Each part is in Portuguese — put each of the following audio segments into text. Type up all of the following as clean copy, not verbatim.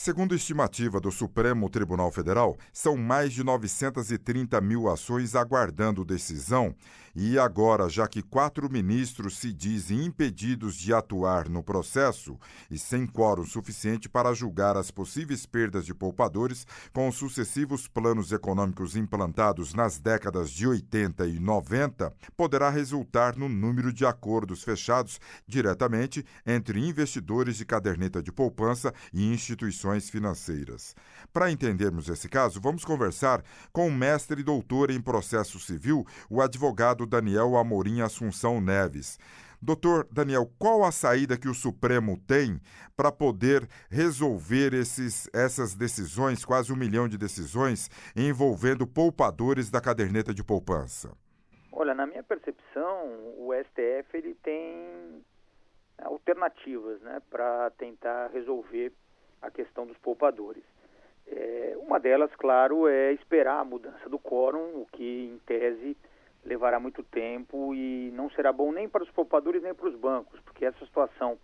Segundo estimativa do Supremo Tribunal Federal, são mais de 930 mil ações aguardando decisão e agora, já que 4 ministros se dizem impedidos de atuar no processo e sem quórum suficiente para julgar as possíveis perdas de poupadores com os sucessivos planos econômicos implantados nas décadas de 80 e 90, poderá resultar no número de acordos fechados diretamente entre investidores de caderneta de poupança e instituições financeiras. Para entendermos esse caso, vamos conversar com o mestre e doutor em processo civil, o advogado Daniel Amorim Assunção Neves. Doutor Daniel, qual a saída que o Supremo tem para poder resolver essas decisões, quase 1 milhão de decisões, envolvendo poupadores da caderneta de poupança? Olha, na minha percepção, o STF ele tem alternativas, né, para tentar resolver a questão dos poupadores. Uma delas, claro, é esperar a mudança do quórum, o que, em tese, levará muito tempo e não será bom nem para os poupadores nem para os bancos, porque essa situação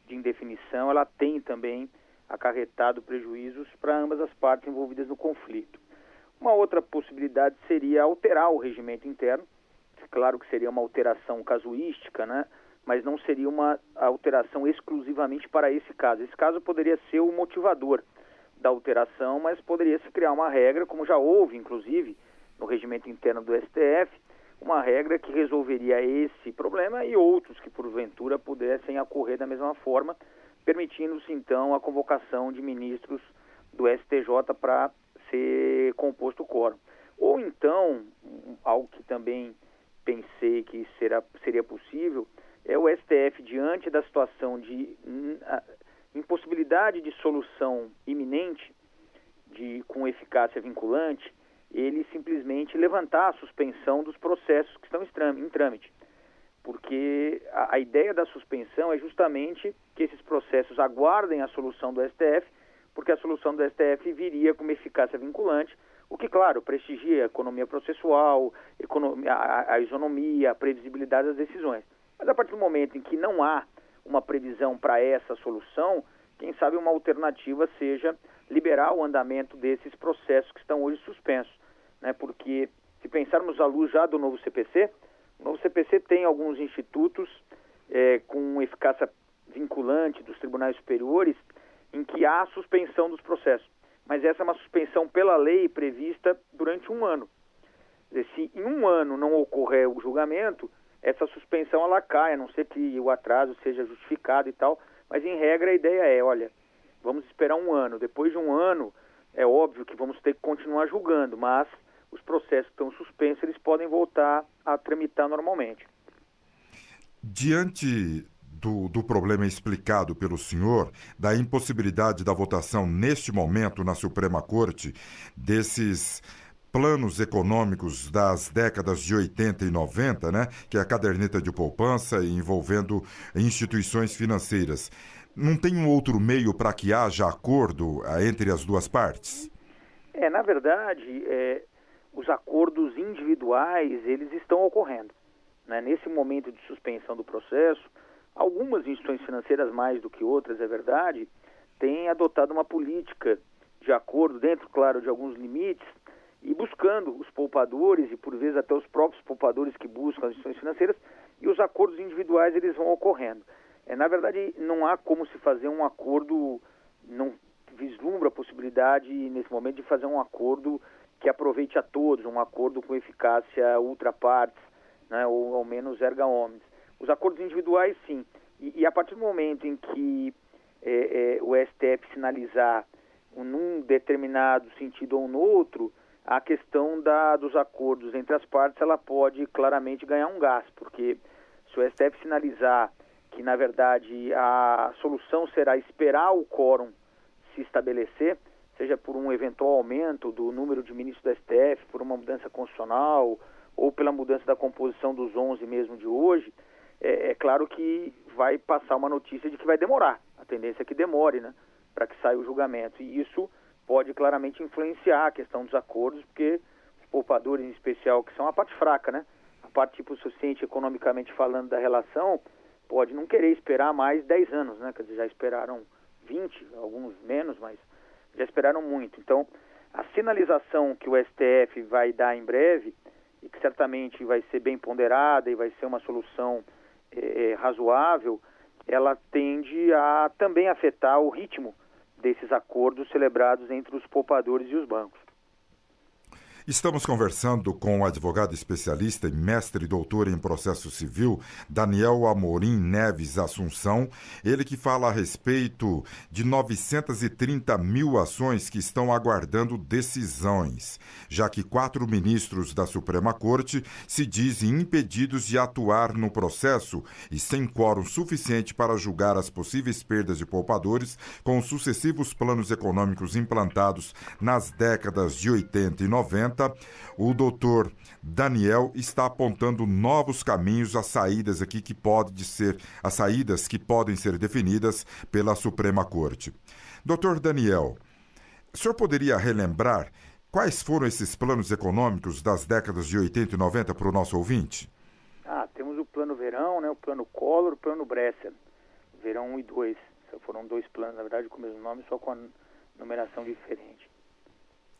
de indefinição ela tem também acarretado prejuízos para ambas as partes envolvidas no conflito. Uma outra possibilidade seria alterar o regimento interno. Claro que seria uma alteração casuística, né? Mas não seria uma alteração exclusivamente para esse caso. Esse caso poderia ser o motivador da alteração, mas poderia se criar uma regra, como já houve, inclusive, no regimento interno do STF, uma regra que resolveria esse problema e outros que, porventura, pudessem ocorrer da mesma forma, permitindo-se, então, a convocação de ministros do STJ para ser composto o quórum. Ou, então, algo que também pensei que seria possível, é o STF, diante da situação de impossibilidade de solução iminente, com eficácia vinculante, ele simplesmente levantar a suspensão dos processos que estão em trâmite. Porque a ideia da suspensão é justamente que esses processos aguardem a solução do STF, porque a solução do STF viria como eficácia vinculante, o que, claro, prestigia a economia processual, a isonomia, a previsibilidade das decisões. Mas a partir do momento em que não há uma previsão para essa solução, quem sabe uma alternativa seja liberar o andamento desses processos que estão hoje suspensos, né? Porque se pensarmos à luz já do novo CPC, o novo CPC tem alguns institutos com eficácia vinculante dos tribunais superiores em que há suspensão dos processos. Mas essa é uma suspensão pela lei prevista durante 1 ano. Se em 1 ano não ocorrer o julgamento, essa suspensão ela cai, a não ser que o atraso seja justificado e tal, mas em regra a ideia é, olha, vamos esperar 1 ano. Depois de 1 ano, é óbvio que vamos ter que continuar julgando, mas os processos que estão suspensos, eles podem voltar a tramitar normalmente. Diante do problema explicado pelo senhor, da impossibilidade da votação neste momento na Suprema Corte, desses planos econômicos das décadas de 80 e 90, né, que é a caderneta de poupança envolvendo instituições financeiras, não tem um outro meio para que haja acordo entre as duas partes? Na verdade, os acordos individuais, eles estão ocorrendo, né? Nesse momento de suspensão do processo, algumas instituições financeiras, mais do que outras, é verdade, têm adotado uma política de acordo, dentro, claro, de alguns limites, e buscando os poupadores, e por vezes até os próprios poupadores que buscam as instituições financeiras, e os acordos individuais eles vão ocorrendo. Na verdade, não há como se fazer um acordo, não vislumbra a possibilidade, nesse momento, de fazer um acordo que aproveite a todos, um acordo com eficácia ultra partes, né, ou ao menos erga omnes. Os acordos individuais, sim. E a partir do momento em que o STF sinalizar num determinado sentido ou no outro, a questão dos acordos entre as partes, ela pode claramente ganhar um gás, porque se o STF sinalizar que, na verdade, a solução será esperar o quórum se estabelecer, seja por um eventual aumento do número de ministros do STF, por uma mudança constitucional, ou pela mudança da composição dos 11 mesmo de hoje, é claro que vai passar uma notícia de que vai demorar. A tendência é que demore, né, para que saia o julgamento. E isso pode claramente influenciar a questão dos acordos, porque os poupadores, em especial, que são a parte fraca, né, a parte tipo suficiente economicamente falando da relação, pode não querer esperar mais 10 anos, né, quer dizer, já esperaram 20, alguns menos, mas já esperaram muito. Então, a sinalização que o STF vai dar em breve, e que certamente vai ser bem ponderada e vai ser uma solução razoável, ela tende a também afetar o ritmo desses acordos celebrados entre os poupadores e os bancos. Estamos conversando com o advogado especialista e mestre e doutor em processo civil, Daniel Amorim Neves Assunção, ele que fala a respeito de 930 mil ações que estão aguardando decisões, já que 4 ministros da Suprema Corte se dizem impedidos de atuar no processo e sem quórum suficiente para julgar as possíveis perdas de poupadores com os sucessivos planos econômicos implantados nas décadas de 80 e 90. O doutor Daniel está apontando novos caminhos, as saídas que podem ser definidas pela Suprema Corte. Doutor Daniel, o senhor poderia relembrar quais foram esses planos econômicos das décadas de 80 e 90 para o nosso ouvinte? Temos o Plano Verão, né, o Plano Collor, o Plano Bresser, Verão 1 e 2. Foram 2 planos, na verdade, com o mesmo nome, só com a numeração diferente.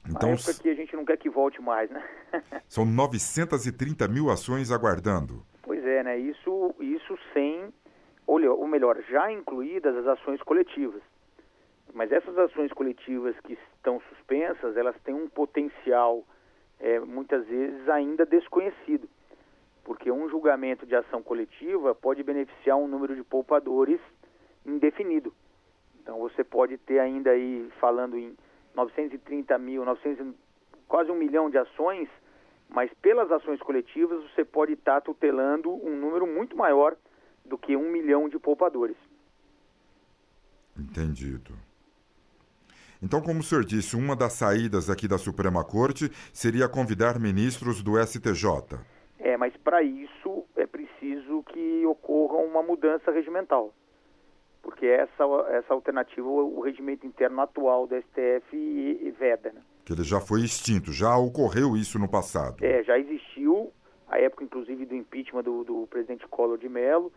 Então, uma época que a gente não quer que volte mais, né? São 930 mil ações aguardando. Pois é, né? Isso sem, ou melhor, já incluídas as ações coletivas. Mas essas ações coletivas que estão suspensas, elas têm um potencial, muitas vezes, ainda desconhecido. Porque um julgamento de ação coletiva pode beneficiar um número de poupadores indefinido. Então, você pode ter ainda aí, falando em 930 mil, quase 1 milhão de ações, mas pelas ações coletivas você pode estar tutelando um número muito maior do que 1 milhão de poupadores. Entendido. Então, como o senhor disse, uma das saídas aqui da Suprema Corte seria convidar ministros do STJ. Mas para isso é preciso que ocorra uma mudança regimental. Porque essa alternativa, o regimento interno atual do STF veda, né? Que ele já foi extinto, já ocorreu isso no passado. Já existiu, a época inclusive do impeachment do presidente Collor de Mello,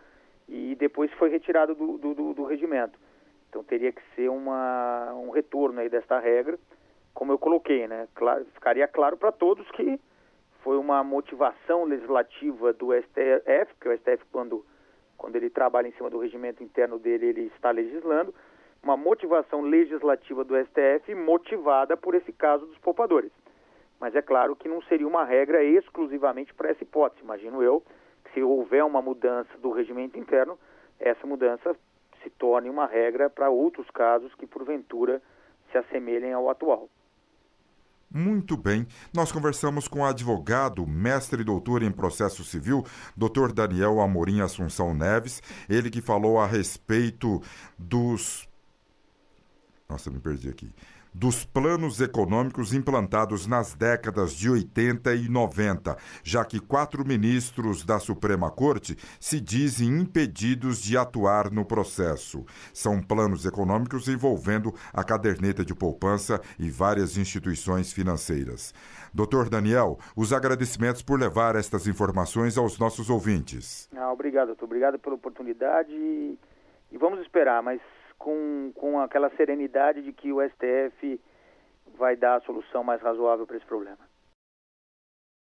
e depois foi retirado do regimento. Então teria que ser um retorno aí desta regra, como eu coloquei, né? Ficaria claro para todos que foi uma motivação legislativa do STF, que o STF quando ele trabalha em cima do regimento interno dele, ele está legislando, uma motivação legislativa do STF motivada por esse caso dos poupadores. Mas é claro que não seria uma regra exclusivamente para essa hipótese. Imagino eu que se houver uma mudança do regimento interno, essa mudança se torne uma regra para outros casos que porventura se assemelhem ao atual. Muito bem. Nós conversamos com o advogado, mestre e doutor em processo civil, Dr. Daniel Amorim Assunção Neves, ele que falou a respeito dos planos econômicos implantados nas décadas de 80 e 90, já que 4 ministros da Suprema Corte se dizem impedidos de atuar no processo. São planos econômicos envolvendo a caderneta de poupança e várias instituições financeiras. Doutor Daniel, os agradecimentos por levar estas informações aos nossos ouvintes. Obrigado, doutor. Obrigado pela oportunidade e vamos esperar, mas com aquela serenidade de que o STF vai dar a solução mais razoável para esse problema.